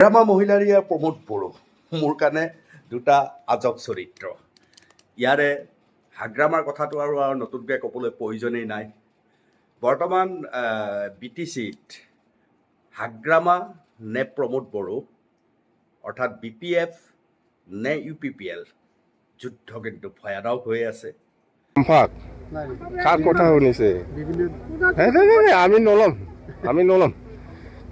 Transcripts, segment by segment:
হাগ্ৰামা মহিলাৰীয়া প্ৰমোদ বড়ো মোৰ কাৰণে দুটা আজব চৰিত্ৰ। ইয়াৰে হাগ্ৰামাৰ কথাটো আৰু নতুনকৈ ক'বলৈ প্ৰয়োজনেই নাই। বৰ্তমান BTCত হাগ্ৰামা নে প্ৰমোদ বড়ো অৰ্থাৎ BPF নে UPPL যুদ্ধ কিন্তু ভয়ানক হৈ আছে। কাৰ কথা শুনিছে? আমি নলম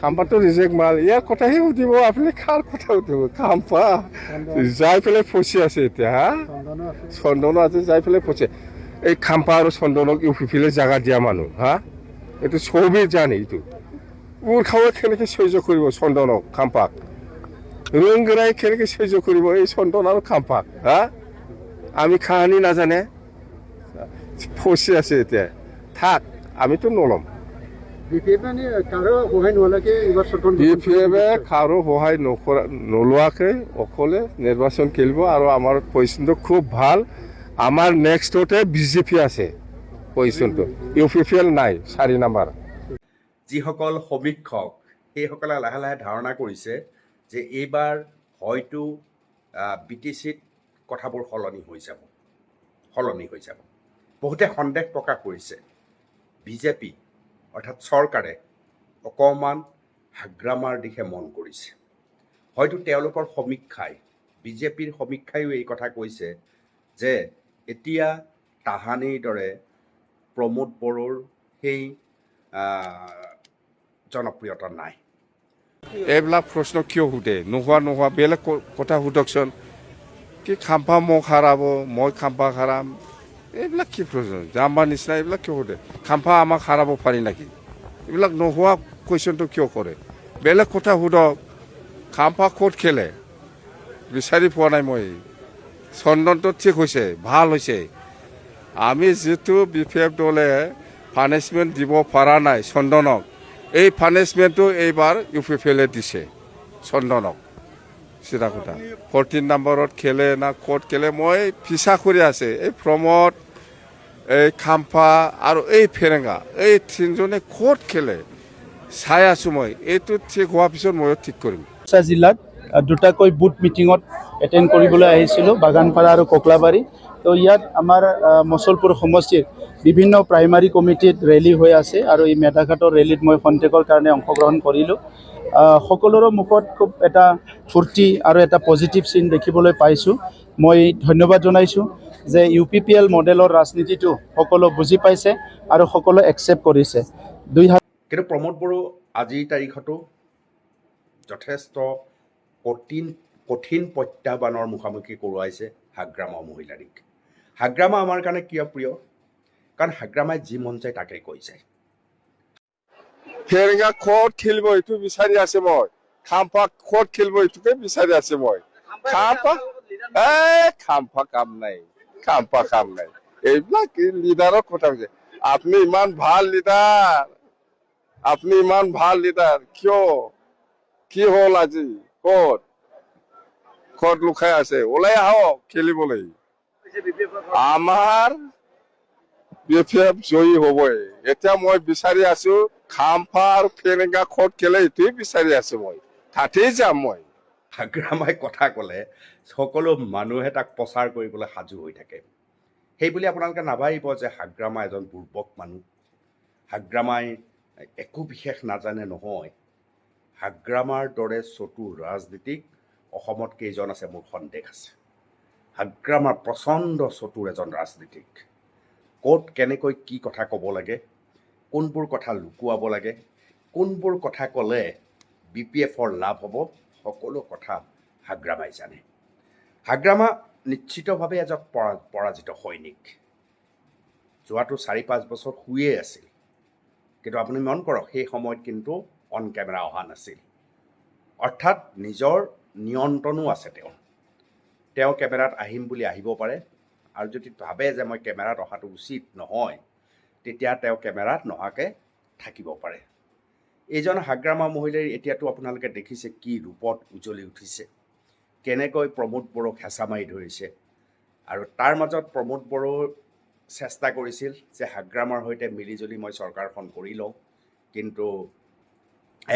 খাম্পাটো ৰিজেক্ট মাল। ইয়াৰ কথাহে সুধিব আপুনি, কাৰ কথা সুধিব? খাম্পা যাই পেলাই ফচি আছে এতিয়া। চন্দনো আছে, যাই পেলাই ফচে। এই খাম্পা আৰু চন্দনক ইউপিপিলে জাগা দিয়া মানুহ এইটো চবেই জানে। এইটো উৰ্খাৱে কেনেকৈ সহ্য কৰিব চন্দনক, খাম্পাক? ৰংগৰাই কেনেকৈ সহ্য কৰিব এই চন্দন আৰু খাম্পাক? আমি কাহানি নাজানে ফচি আছে এতিয়া। থাক, আমিতো নলম। BPF কাৰো সহায় নোলোৱাকৈ অকলে নিৰ্বাচন খেলিব আৰু আমাৰ পজিশ্যনটো খুব ভাল। আমাৰ নেক্সটতে BJP আছে পজিশ্যনটো, UPPL নাই 4 নম্বৰ। যিসকল সমীক্ষক সেইসকলে লাহে লাহে ধাৰণা কৰিছে যে এইবাৰ হয়তো BTCত কথাবোৰ সলনি হৈ যাব। বহুতে সন্দেহ প্ৰকাশ কৰিছে BJP অৰ্থাৎ চৰকাৰে অকণমান হাগ্ৰামাৰ দিশে মন কৰিছে। হয়তো তেওঁলোকৰ সমীক্ষাই, BJPৰ সমীক্ষায়ো এই কথা কৈছে যে এতিয়া তাহানিৰ দৰে প্ৰমোদ বড়োৰ সেই জনপ্ৰিয়তা নাই। এইবিলাক প্ৰশ্ন কিয় সোধে? নোহোৱা বেলেগ কথা সোধকচোন। কি খাম্পা মোক হাৰাব, মই খাম্পা হাৰাম, এইবিলাক কি প্ৰশ্ন? জাম্বা নিচিনা এইবিলাক কিয় সোধে? খাম্পা আমাক হাৰাব পাৰি নেকি? এইবিলাক নোহোৱা কুৱেশ্যনটো কিয় কৰে? বেলেগ কথা সোধক। খাম্পা ক'ত খেলে বিচাৰি পোৱা নাই মই। চন্দনটো ঠিক হৈছে, ভাল হৈছে। আমি যিটো BPF দলে পানিছমেণ্ট দিব পৰা নাই চন্দনক, এই পানিছমেণ্টটো এইবাৰ UPPL দিছে চন্দনক। চিধা কথা 14 নম্বৰত খেলে না ক'ত খেলে মই পিছা কৰি আছে। এই প্ৰমোদ, এই খাম্পা আৰু এই ফেৰেঙা, এই তিনিজনে ক'ত খেলে চাই আছোঁ মই। এইটো ঠিক হোৱাৰ পিছত ময়ো ঠিক কৰিম। জিলাত দুটাকৈ বুথ মিটিঙত এটেণ্ড কৰিবলৈ আহিছিলোঁ, বাগানপাৰা আৰু ককলাবাৰী। তো ইয়াত আমাৰ মচলপুৰ সমষ্টিৰ বিভিন্ন প্ৰাইমাৰী কমিটিত ৰেলী হৈ আছে আৰু এই মেধাঘাটৰ ৰেলীত মই খন্তেকৰ কাৰণে অংশগ্ৰহণ কৰিলোঁ। সকলোৰে মুখত খুব এটা ফূৰ্তি আৰু এটা পজিটিভ চিন দেখিবলৈ পাইছোঁ। মই ধন্যবাদ জনাইছোঁ যে UPPL মডেলৰ ৰাজনীতিটো সকলো বুজি পাইছে আৰু সকলো একচেপ্ট কৰিছে। কিন্তু প্ৰমোদ বড়ো আজিৰ তাৰিখতো যথেষ্ট কঠিন প্ৰত্যাহ্বানৰ মুখামুখি কৰোৱাইছে হাগ্ৰামা মহিলাৰীক। হাগ্ৰামা আমাৰ কাৰণে কিয় প্ৰিয়? কাৰণ হাগ্ৰামাই যি মন যায় তাকে কৈ যায়। ফেৰেঙা ক'ত খেলিব এইটো বিচাৰি আছে মই। খাম্পা ক'ত খেলিব এইটোকে বিচাৰি আছে মই। খাম্পা কাম নাই, খাম্পা কাম নাই। এইবিলাক লিডাৰৰ কথা হৈছে। আপুনি ইমান ভাল লিডাৰ, কিয় কি হ'ল আজি? ক'ত লুকাই আছে? ওলাই আহক খেলিবলৈ। আমাৰ BPF জয়ী হ'বই। এতিয়া মই বিচাৰি আছো খাম্পা আৰু ফেৰেঙা ক'ত খেলে এইটোৱে বিচাৰি আছো মই। তাতেই যাম মই। হাগ্ৰামাই কথা ক'লে সকলো মানুহে তাক প্ৰচাৰ কৰিবলৈ সাজু হৈ থাকে। সেইবুলি আপোনালোকে নাভাবিব যে হাগ্ৰামা এজন বুৰ্বক মানুহ, হাগ্ৰামাই একো বিশেষ নাজানে। নহয়, হাগ্ৰামাৰ দৰে চতুৰ ৰাজনীতিক অসমত কেইজন আছে মোৰ সন্দেহ আছে। হাগ্ৰামাৰ প্ৰচণ্ড চতুৰ এজন ৰাজনীতিক। ক'ত কেনেকৈ কি কথা ক'ব লাগে, কোনবোৰ কথা লুকুৱাব লাগে, কোনবোৰ কথা ক'লে BPFৰ লাভ হ'ব, সকলো কথা হাগ্ৰামাই জানে। হাগ্ৰামা নিশ্চিতভাৱে এজন পৰাজিত সৈনিক। যোৱাটো 4-5 বছৰ শুয়ে আছিল, কিন্তু আপুনি মন কৰক সেই সময়ত কিন্তু অন কেমেৰা অহা নাছিল। অৰ্থাৎ নিজৰ নিয়ন্ত্ৰণো আছে। তেওঁ কেমেৰাত আহিম বুলি আহিব পাৰে, আৰু যদি ভাবে যে মই কেমেৰাত অহাটো উচিত নহয়, তেতিয়া তেওঁ কেমেৰাত নহাকৈ থাকিব পাৰে। এইজন হাগ্ৰামা মহিলাৰ এতিয়াতো আপোনালোকে দেখিছে কি ৰূপত উজ্বলি উঠিছে, কেনেকৈ প্ৰমোদ বড়োক হেঁচা মাৰি ধৰিছে। আৰু তাৰ মাজত প্ৰমোদ বড়ো চেষ্টা কৰিছিল যে হাগ্ৰামাৰ সৈতে মিলিজুলি মই চৰকাৰখন কৰি লওঁ, কিন্তু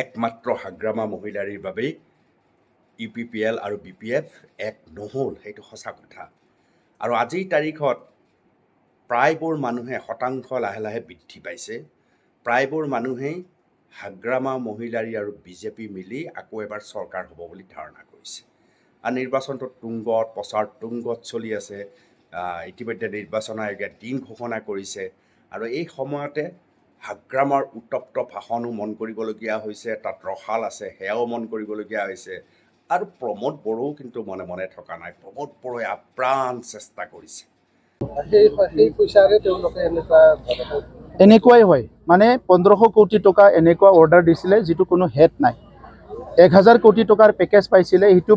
একমাত্ৰ হাগ্ৰামা মহিলাৰীৰ বাবেই UPPL আৰু BPF এক নহ'ল, সেইটো সঁচা কথা। আৰু আজিৰ তাৰিখত প্ৰায়বোৰ মানুহে শতাংশ লাহে লাহে বৃদ্ধি পাইছে। প্ৰায়বোৰ মানুহেই হাগ্ৰামা মহিলাৰী আৰু BJP মিলি আকৌ এবাৰ চৰকাৰ হ'ব বুলি ধাৰণা কৰিছে। আৰু নিৰ্বাচনটো তুংগত, প্ৰচাৰ তুংগত চলি আছে। ইতিমধ্যে নিৰ্বাচন আয়োগে দিন ঘোষণা কৰিছে। আৰু এই সময়তে হাগ্ৰামাৰ উত্তপ্ত ভাষণো মন কৰিবলগীয়া হৈছে, তাত ৰসাল আছে সেয়াও মন কৰিবলগীয়া হৈছে। আৰু প্ৰমোদ বড়োও কিন্তু মনে মনে থকা নাই। প্ৰমোদ বড়োৱে আপ্ৰাণ চেষ্টা কৰিছে। সেই পইচাৰে তেওঁলোকে এনেকুৱাই হয়, মানে 1500 কোটি টকা এনেকুৱা অৰ্ডাৰ দিছিলে যিটো কোনো হেড নাই। 1000 কোটি টকাৰ পেকেজ পাইছিলে, সেইটো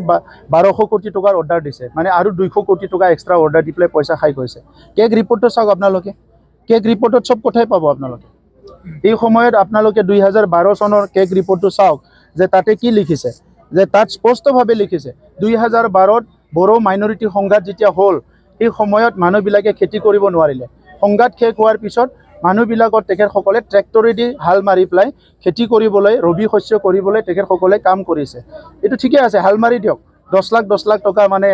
1200 কোটি টকাৰ অৰ্ডাৰ দিছে, মানে আৰু 200 কোটি টকা এক্সট্ৰা অৰ্ডাৰ দি পেলাই পইচা খাই গৈছে। কেগ ৰিপৰ্টটো চাওক আপোনালোকে, কেগ ৰিপৰ্টত চব কথাই পাব আপোনালোকে। এই সময়ত আপোনালোকে 2012 চনৰ কেগ ৰিপৰ্টটো চাওক, যে তাতে কি লিখিছে, যে তাত স্পষ্টভাৱে লিখিছে 2012ত বড়ো মাইনৰিটি সংঘাত যেতিয়া হ'ল, সেই সময়ত মানুহবিলাকে খেতি কৰিব নোৱাৰিলে। সংঘাত শেষ হোৱাৰ পিছত মানুহবিলাকৰ তেখেতসকলে ট্ৰেক্টৰেদি হাল মাৰি পেলাই খেতি কৰিবলৈ, ৰবি শস্য কৰিবলৈ তেখেতসকলে কাম কৰিছে। এইটো ঠিকে আছে, হাল মাৰি দিয়ক, 10 লাখ টকা মানে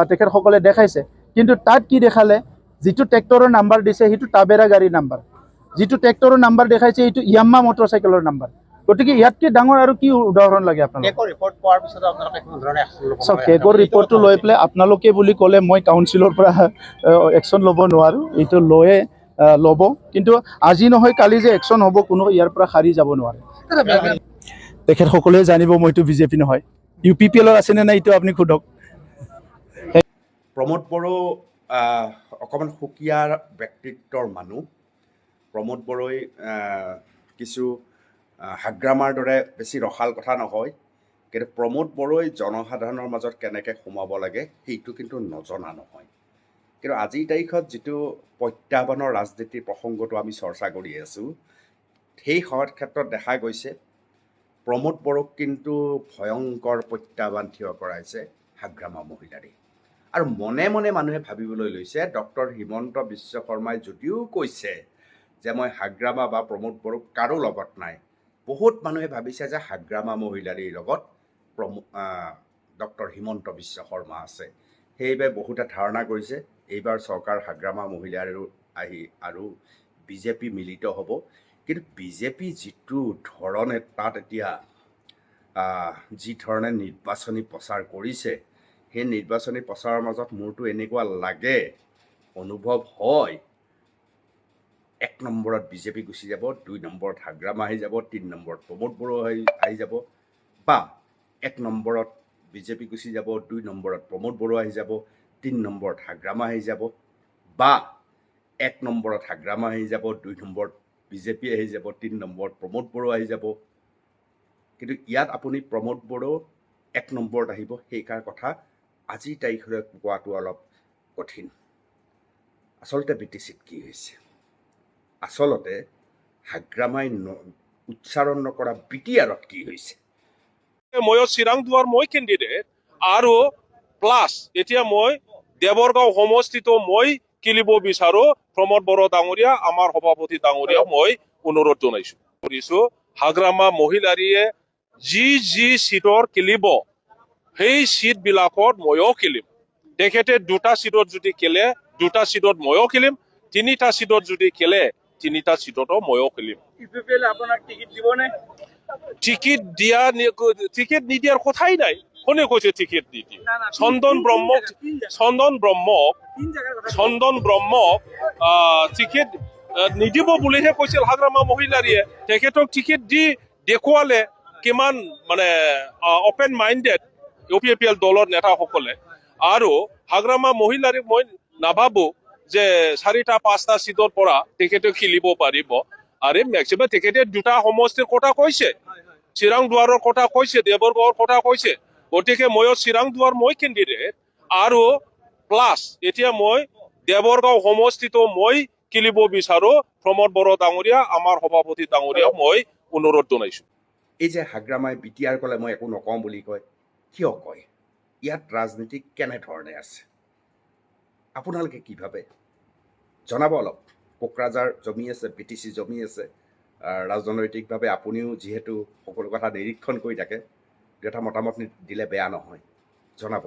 তেখেতসকলে দেখাইছে। কিন্তু তাত কি দেখালে, যিটো ট্ৰেক্টৰৰ নাম্বাৰ দিছে সেইটো টাবেৰা গাড়ীৰ নাম্বাৰ, যিটো ট্ৰেক্টৰৰ নাম্বাৰ দেখাইছে এইটো ইয়াম্মা মটৰচাইকেলৰ নাম্বাৰ। গতিকে ইয়াতকৈ ডাঙৰ আৰু কি উদাহৰণ লাগে আপোনালোকে? কেগৰ ৰিপৰ্টটো লৈ পেলাই আপোনালোকে বুলি ক'লে মই কাউন্সিলৰ পৰা একশ্যন ল'ব নোৱাৰোঁ, এইটো ল'ব। কিন্তু আজি নহয় কালি যে একশ্যন হ'ব, কোনো ইয়াৰ পৰা সাৰি যাব নোৱাৰে। তেখেতসকলে জানিব মইতো BJP নহয়। UPPL আছেনে নাই এইটো আপুনি সোধক। প্ৰমোদ বড়ো অকণমান সুকীয়া ব্যক্তিত্বৰ মানুহ। প্ৰমোদ বড়োই কিছু হাগ্ৰামাৰ দৰে বেছি ৰসাল কথা নহয়, কিন্তু প্ৰমোদ বড়োই জনসাধাৰণৰ মাজত কেনেকৈ সোমাব লাগে সেইটো কিন্তু নজনা নহয়। কিন্তু আজিৰ তাৰিখত যিটো প্ৰত্যাহ্বানৰ ৰাজনীতিৰ প্ৰসংগটো আমি চৰ্চা কৰি আছোঁ, সেই ক্ষেত্ৰত দেখা গৈছে প্ৰমোদ বড়োক কিন্তু ভয়ংকৰ প্ৰত্যাহ্বান থিয় কৰাইছে হাগ্ৰামা মহিলাৰী। আৰু মনে মনে মানুহে ভাবিবলৈ লৈছে, ডক্টৰ হিমন্ত বিশ্ব শৰ্মাই যদিও কৈছে যে মই হাগ্ৰামা বা প্ৰমোদ বড়োক কাৰো লগত নাই, বহুত মানুহে ভাবিছে যে হাগ্ৰামা মহিলাৰীৰ লগত ডক্টৰ হিমন্ত বিশ্ব শৰ্মা আছে। সেইবাবে বহুতে ধাৰণা কৰিছে এইবাৰ চৰকাৰ হাগ্ৰামা মহিলাৰীৰ আৰু BJP মিলিত হ'ব। কিন্তু BJP যিটো ধৰণে তাত এতিয়া যি ধৰণে নিৰ্বাচনী প্ৰচাৰ কৰিছে, সেই নিৰ্বাচনী প্ৰচাৰৰ মাজত মোৰতো এনেকুৱা লাগে, অনুভৱ হয়, 1 নম্বৰত BJP গুচি যাব, 2 নম্বৰত হাগ্ৰামা আহি যাব, 3 নম্বৰত প্ৰমোদ বড়ো আহি যাব, বা 1 নম্বৰত BJP গুচি যাব, 2 নম্বৰত প্ৰমোদ বড়ো আহি যাব, 3 নম্বৰত হাগ্ৰামা আহি যাব, বা 1 নম্বৰত হাগ্ৰামা আহি যাব, 2 নম্বৰত BJP আহি যাব, 3 নম্বৰত প্ৰমোদ বড়ো আহি যাব। কিন্তু ইয়াত আপুনি প্ৰমোদ বড়ো 1 নম্বৰত আহিব সেইকাৰ কথা আজিৰ তাৰিখলৈ কোৱাটো অলপ কঠিন। আচলতে BTCত কি হৈছে, আচলতে হাগ্ৰামাই উচ্চাৰণ নকৰা BTRত কি হৈছে। ময়ো চিৰাং দুৱাৰ মই কেণ্ডিডেট, আৰু প্লাছ এতিয়া মই দেৱৰগাঁও সমষ্টিতো মই কিলিব বিচাৰো। প্ৰমোদ বড়ো ডাঙৰীয়া, আমাৰ সভাপতি ডাঙৰীয়া মই অনুৰোধ জনাইছো। হাগ্ৰামা মহিলাৰীয়ে যি চিটৰ কিলিব, সেই চিট বিলাকত ময়ো খেলিম। তেখেতে 2টা চিটত যদি খেলে, 2টা চিটত ময়ো খেলিম। 3টা চিটত যদি খেলে, 3টা চিটতো ময়ো খেলিম। আপোনাক টিকেট দিবনে? টিকেট নিদিয়াৰ কথাই নাই। কোনে কৈছে টিকেট নিদিয়ে? চন্দন ব্ৰহ্মক টিকেট নিদিব বুলিহে কৈছিল হাগ্ৰামা মহিলাৰীয়ে। তেখেতক টিকেট দি দেখুৱালে কিমান মানে অপেন মাইণ্ডেড UPPL দলৰ নেতাসকলে। আৰু হাগ্ৰামা মহিলাৰীক মই নাভাবো যে 4টা 5টা চিটৰ পৰা তেখেতে খেলিব পাৰিব। আৰু মেক্সিমাম তেখেতে 2টা সমষ্টিৰ কথা কৈছে, চিৰাং দুৱাৰৰ কথা কৈছে, দেৱৰগাঁৱৰ কথা কৈছে। গতিকে ময়ো চিৰাং দুৱাৰ মই কেণ্ডিডেট, আৰু প্লাছ এতিয়া মই দেৱৰগাঁও সমষ্টিতো মই খেলিব বিচাৰো। প্ৰমোদ বড়ো ডাঙৰীয়া, আমাৰ সভাপতি ডাঙৰীয়া মই অনুৰোধ জনাইছো। এই যে হাগ্ৰামাই BTR ক'লে মই একো নকওঁ বুলি কয়, কিয় কয়? ইয়াত ৰাজনীতি কেনেধৰণে আছে আপোনালোকে কি ভাবে জনাব অলপ। কোকৰাঝাৰ জমি আছে, BTC জমি আছে, ৰাজনৈতিকভাৱে আপুনিও যিহেতু সকলো কথা নিৰীক্ষণ কৰি থাকে, এটা মতামত দিলে বেয়া নহয়, জনাব।